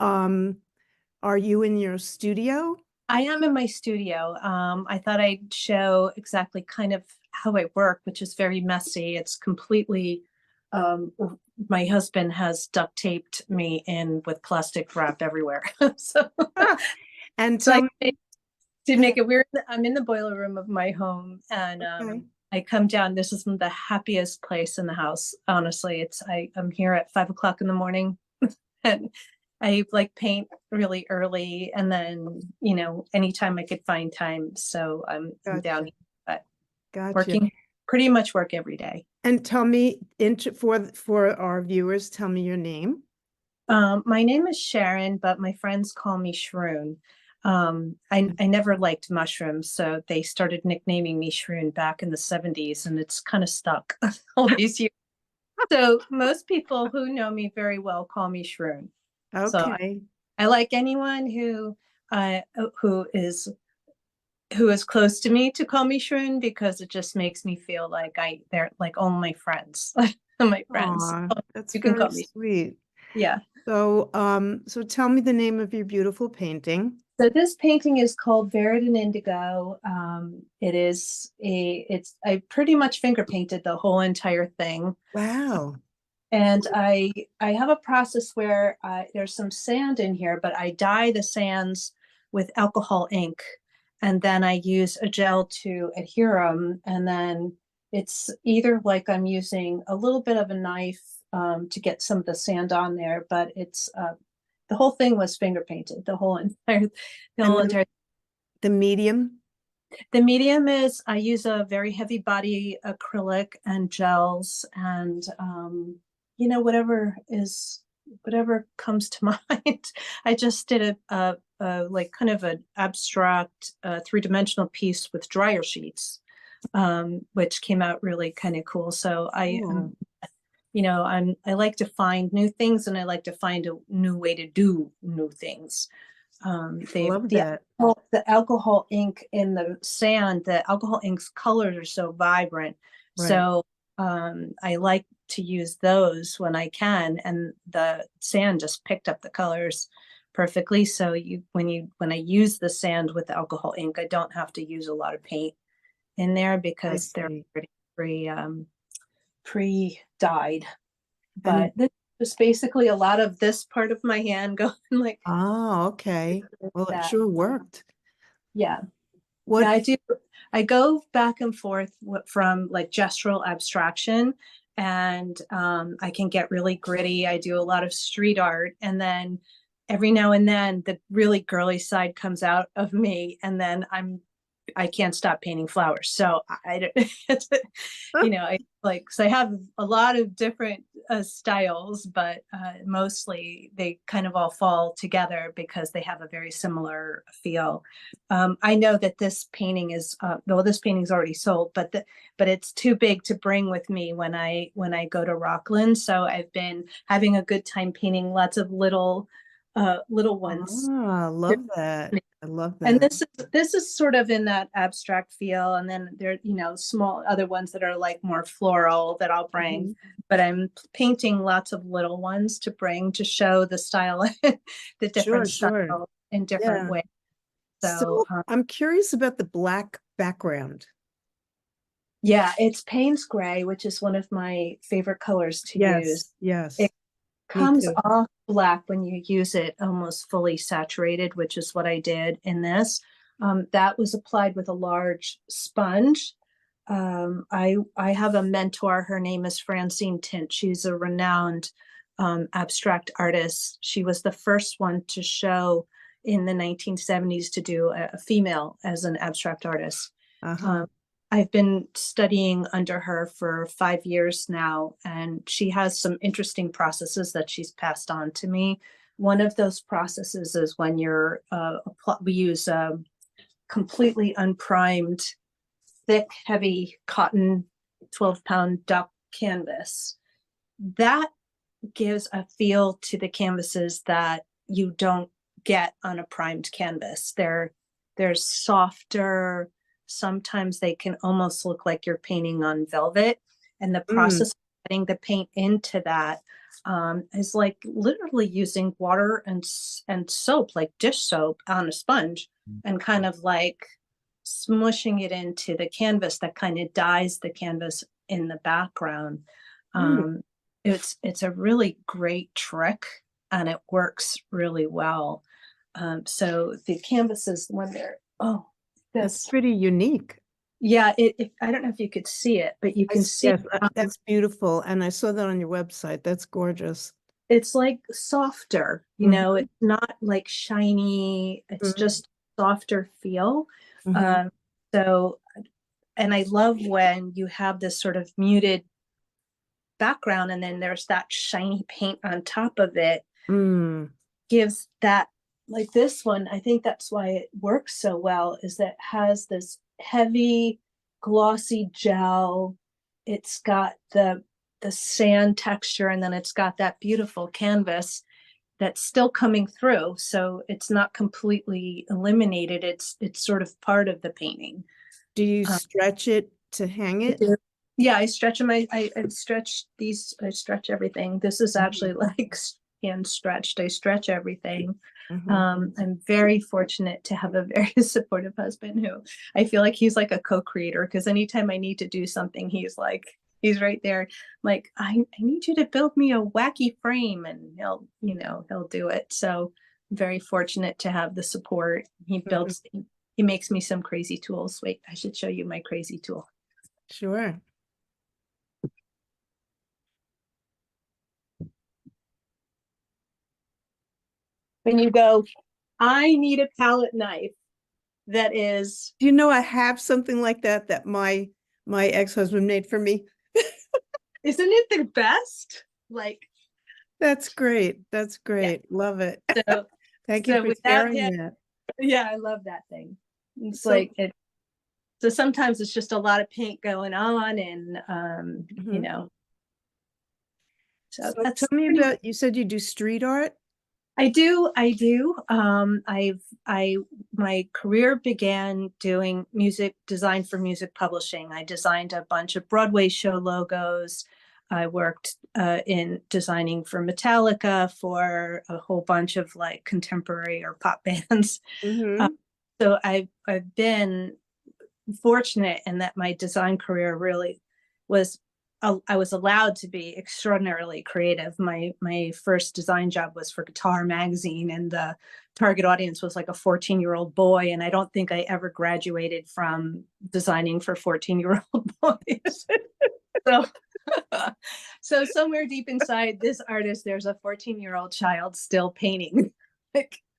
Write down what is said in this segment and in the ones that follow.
are you in your studio? I am in my studio. I thought I'd show exactly kind of how I work, which is very messy. It's completely, um, my husband has duct taped me in with plastic wrap everywhere. So, Ah, and so tell me, to make it weird, I'm in the boiler room of my home and okay. I come down. This is the happiest place in the house. Honestly, I'm here at 5 o'clock in the morning and I like paint really early and then, anytime I could find time. So I'm down Gotcha. here, but Gotcha. working pretty much work every day. And tell me, for our viewers, tell me your name. My name is Sharon, but my friends call me Shroon. I never liked mushrooms, so they started nicknaming me Shroon back in the 70s, and it's kind of stuck all these years. So most people who know me very well call me Shroon. So Okay. I like anyone uh, who is who is close to me to call me Shroon because it just makes me feel like they're like all my friends, my friends. Aw, that's You can very call me. sweet. Yeah. So tell me the name of your beautiful painting. So this painting is called Veridin Indigo. I pretty much finger painted the whole entire thing. Wow. And I have a process where there's some sand in here, but I dye the sands with alcohol ink, and then I use a gel to adhere them. And then it's either like I'm using a little bit of a knife to get some of the sand on there, but it's the whole thing was finger painted. The And whole entire. the medium? The medium is I use a very heavy body acrylic and gels and whatever comes to mind. I just did a like kind of an abstract three-dimensional piece with dryer sheets, which came out really kind of cool. So Oh, I like to find new things and I like to find a new way to do new things. I They love that. the alcohol ink in the sand, the alcohol ink's colors are so vibrant. Right. So I like to use those when I can, and the sand just picked up the colors perfectly. So when I use the sand with the alcohol ink, I don't have to use a lot of paint in there I because they're see. pretty pre-dyed. And But this is basically a lot of this part of my hand going like oh, okay. Well, it that. sure worked. Yeah. Yeah, What? I do. I go back and forth from like gestural abstraction, and I can get really gritty. I do a lot of street art, and then every now and then the really girly side comes out of me, and then I can't stop painting flowers. So I don't, I like, so I have a lot of different styles, but mostly they kind of all fall together because they have a very similar feel. I know that this painting is, well, this painting's already sold, but it's too big to bring with me when I go to Rockland. So I've been having a good time painting lots of little ones. Ah, I love that. I love And that. this is sort of in that abstract feel, and then there, small other ones that are like more floral that I'll bring. Mhm. But I'm painting lots of little ones to bring to show the style, the different Sure, sure. style in different Yeah. ways. So So I'm curious about the black background. yeah, it's Payne's gray, which is one of my favorite colors to use. Yes, yes. It Me comes too. off black when you use it almost fully saturated, which is what I did in this. That was applied with a large sponge. I have a mentor. Her name is Francine Tint. She's a renowned abstract artist. She was the first one to show in the 1970s to do a female as an abstract artist. Uh-huh. Um, I've been studying under her for 5 years now, and she has some interesting processes that she's passed on to me. One of those processes is when we use completely unprimed, thick, heavy cotton 12-pound duck canvas. That gives a feel to the canvases that you don't get on a primed canvas. They're softer. Sometimes they can almost look like you're painting on velvet. And the Mm, process of getting the paint into that, is like literally using water and soap, like dish soap on a sponge, and kind of like smushing it into the canvas that kind of dyes the canvas in the background. Mm. It's a really great trick, and it works really well. So the canvases, when they're, oh, That's this, pretty unique. yeah, I don't know if you could see it, but you can see, Yes, that's beautiful. And I saw that on your website. That's gorgeous. it's like softer, Mhm, it's not like shiny, it's mhm, just softer feel. mhm. Um, so, and I love when you have this sort of muted background and then there's that shiny paint on top of it, Mm. gives that, like this one, I think that's why it works so well, is that it has this heavy glossy gel. It's got the sand texture, and then it's got that beautiful canvas that's still coming through, so it's not completely eliminated. It's sort of part of the painting. Do you um, stretch it to hang I it? do. Yeah, I stretch them. I've stretched these. I stretch everything. This is actually Mhm, like hand stretched. I stretch everything. mhm. I'm very fortunate to have a very supportive husband who I feel like he's like a co-creator, because anytime I need to do something, he's right there. Like, I need you to build me a wacky frame, and he'll do it. So I'm very fortunate to have the support. Mhm. He makes me some crazy tools. Wait, I should show you my crazy tool. Sure. When you go, I need a palette knife that is, Do you know I have something like that that my ex-husband made for me? isn't it the best? Like, That's great. That's yeah. great. Love it. So, Thank you so for without sharing him, that. yeah, I love that thing. It's So, like it. So sometimes it's just a lot of paint going on, and mhm. so So tell that's me pretty. about, you said you do street art? I do. I my career began doing music design for music publishing. I designed a bunch of Broadway show logos. I worked in designing for Metallica, for a whole bunch of like contemporary or pop bands. Uh, Mm-hmm. so I've been fortunate in that my design career really was, I was allowed to be extraordinarily creative. My first design job was for Guitar Magazine, and the target audience was like a 14-year-old boy, and I don't think I ever graduated from designing for 14-year-old boys. So so somewhere deep inside this artist, there's a 14-year-old child still painting.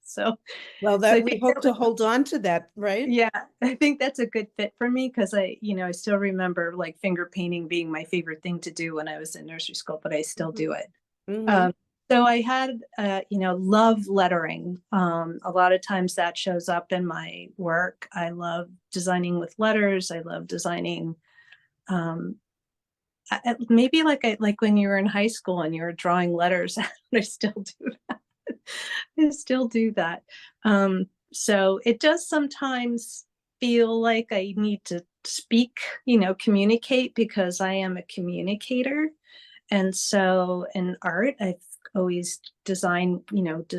so Well, so that I we think hope to hold on to that, right? yeah, I think that's a good fit for me, because I still remember like finger painting being my favorite thing to do when I was in nursery school, but I still Mm-hmm. do it. Mm-hmm. Um, so I had, love lettering. A lot of times that shows up in my work. I love designing with letters. I love designing, um, maybe like when you were in high school and you were drawing letters. I still do that. I still do that. So it does sometimes feel like I need to speak, communicate, because I am a communicator. And so in art, I've always designed,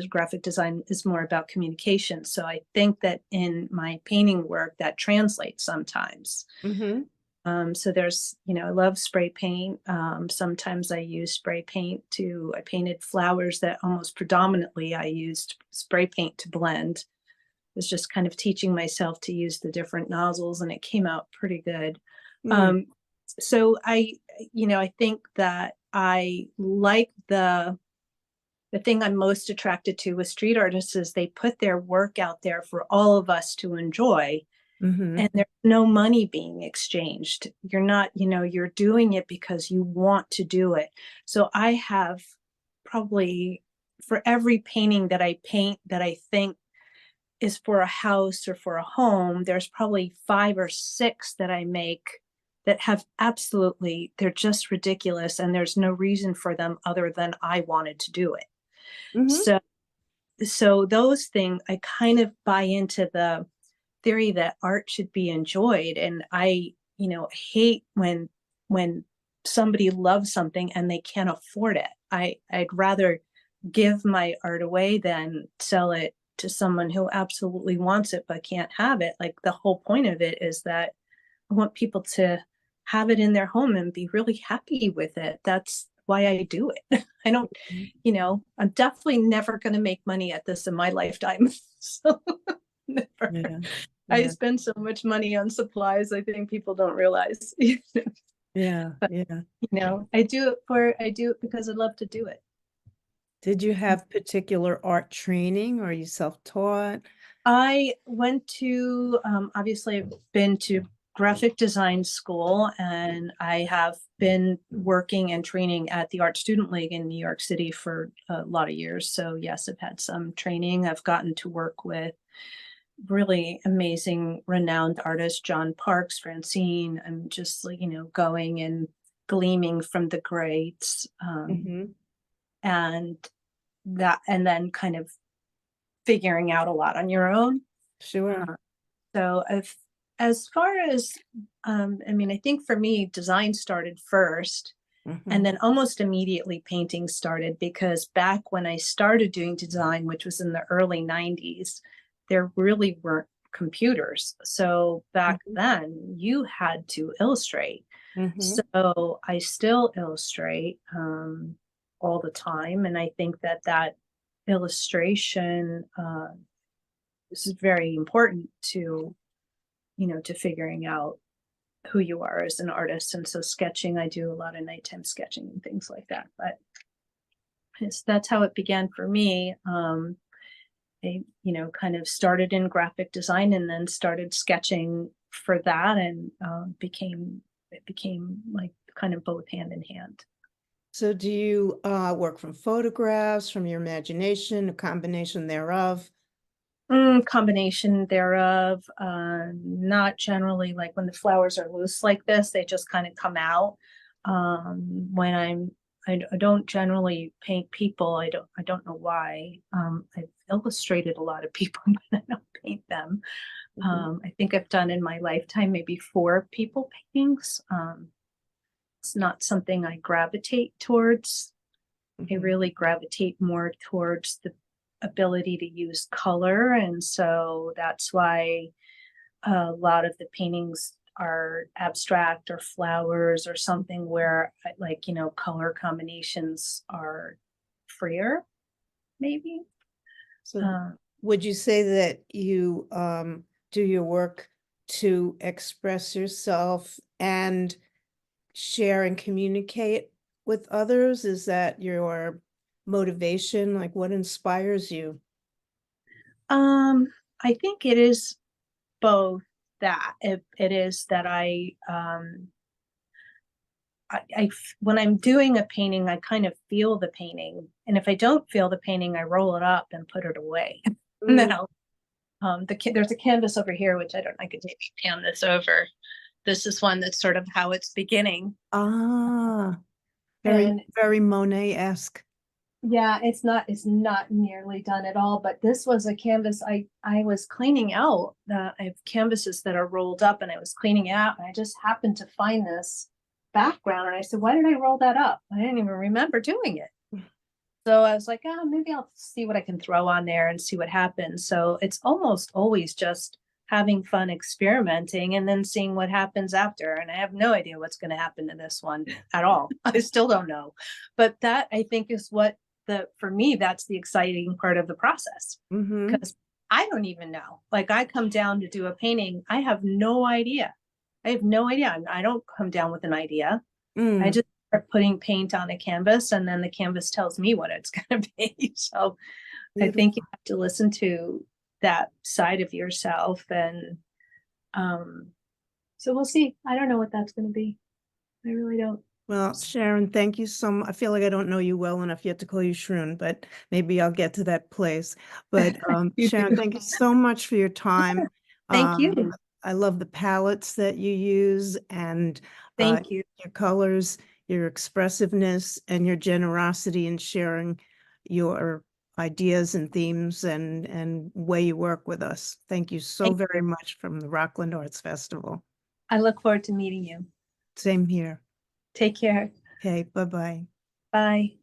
graphic design is more about communication. So I think that in my painting work, that translates sometimes. Mm-hmm. So there's, I love spray paint. Sometimes I use spray paint I painted flowers that almost predominantly I used spray paint to blend. Was just kind of teaching myself to use the different nozzles, and it came out pretty good. Mm. Um, so I think that I like the thing I'm most attracted to with street artists is they put their work out there for all of us to enjoy, Mm-hmm. and there's no money being exchanged. You're not, you're doing it because you want to do it. So I have probably, for every painting that I paint that I think is for a house or for a home, there's probably 5 or 6 that I make that have absolutely, they're just ridiculous, and there's no reason for them other than I wanted to do it. Mm-hmm. So those things, I kind of buy into the theory that art should be enjoyed. And I hate when somebody loves something and they can't afford it. I'd rather give my art away than sell it to someone who absolutely wants it but can't have it. Like, the whole point of it is that I want people to have it in their home and be really happy with it. That's why I do it. I don't, I'm definitely never going to make money at this in my lifetime. So never. Yeah. I Yeah. spend so much money on supplies, I think people don't realize. Yeah. But, Yeah. I do it because I love to do it. Did you have particular art training, or are you self-taught? I went to, obviously, I've been to graphic design school, and I have been working and training at the Art Student League in New York City for a lot of years. So yes, I've had some training. I've gotten to work with really amazing, renowned artists, John Parks, Francine. I'm just like, going and gleaming from the greats. Mm-hmm. And then kind of figuring out a lot on your own. Sure. So as far as, I think for me, design started first, Mm-hmm. and then almost immediately painting started, because back when I started doing design, which was in the early 90s, there really weren't computers. So back Mhm. then you had to illustrate. Mm-hmm. So I still illustrate all the time. And I think that illustration is very important to, to figuring out who you are as an artist. And so sketching, I do a lot of nighttime sketching and things like that. But that's how it began for me. I, kind of started in graphic design and then started sketching for that, and it became like kind of both hand in hand. So do you work from photographs, from your imagination, a combination thereof? Combination thereof. Not generally, like when the flowers are loose like this, they just kind of come out. When I don't generally paint people. I don't know why. I've illustrated a lot of people, but I don't paint them. Mhm. I think I've done in my lifetime maybe 4 people paintings. It's not something I gravitate towards. I Mhm. really gravitate more towards the ability to use color. And so that's why a lot of the paintings are abstract or flowers or something where, like, color combinations are freer, maybe. So Uh, would you say that you do your work to express yourself and share and communicate with others? Is that your motivation? Like, what inspires you? um, I think it is both. That it is that when I'm doing a painting, I kind of feel the painting, and if I don't feel the painting, I roll it up and put it away. And then Mm. there's a canvas over here, which I could maybe pan this over. This is one that's sort of how it's beginning. Ah, very, And very Monet-esque. yeah, it's not nearly done at all, but this was a canvas I was cleaning out. I have canvases that are rolled up, and I was cleaning out, and I just happened to find this background, and I said, why did I roll that up? I didn't even remember doing it. So I was like, oh, maybe I'll see what I can throw on there and see what happens. So it's almost always just having fun experimenting and then seeing what happens after. And I have no idea what's going to happen to this one at all. I still don't know. But that, I think, is what for me, that's the exciting part of the process, Mm-hmm. because I don't even know. Like, I come down to do a painting, I have no idea. I have no idea. I don't come down with an idea. I Mm, just start putting paint on the canvas, and then the canvas tells me what it's going to be. So I think you beautiful. have to listen to that side of yourself. And um, so we'll see. I don't know what that's going to be. I really don't. Well, Sharon, thank you so much. I feel like I don't know you well enough yet to call you Shroon, but maybe I'll get to that place. But You Sharon, do. thank you so much for your time. Thank you. I love the palettes that you use, and Thank you. your colors, your expressiveness, and your generosity in sharing your ideas and themes and way you work with us. Thank you so Thank very you. much from the Rockland Arts Festival. I look forward to meeting you. Same here. Take care. Okay, bye-bye. Bye.